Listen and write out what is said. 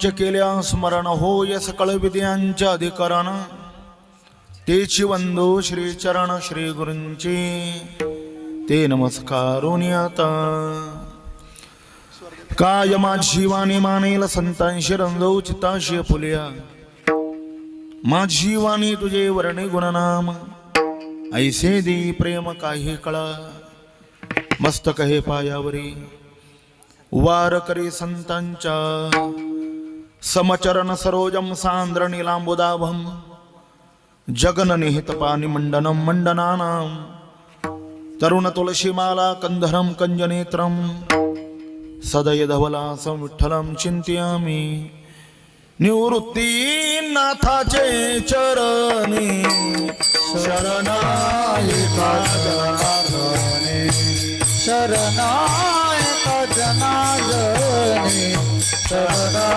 च केल्या स्मरण होय सकळ विद्यांच्या अधिकरण तेची वंदो श्री चरण श्री गुरूंची ते नमस्कारून आता काय माझी वाणी मानेल संतांशी रंगव चित्ताशी फुलिया माझी वाणी तुझे वर्णे गुणनाम ऐसे दी प्रेम काही कळा मस्तक हे पायावरी वार करी संतांच्या समचरण सरोजम सांद्र नीलांबुदाभम जगन निहित पाणी मंडनम मंडनानाम तरुण तुलसीमाला कंधरम कंजनेत्रम सदय धवलासं विठ्ठलं चिंतयामि निवृत्ती नाथाचे चरणी शरणायका जनार्दने शरणायका जनार्दने शरणा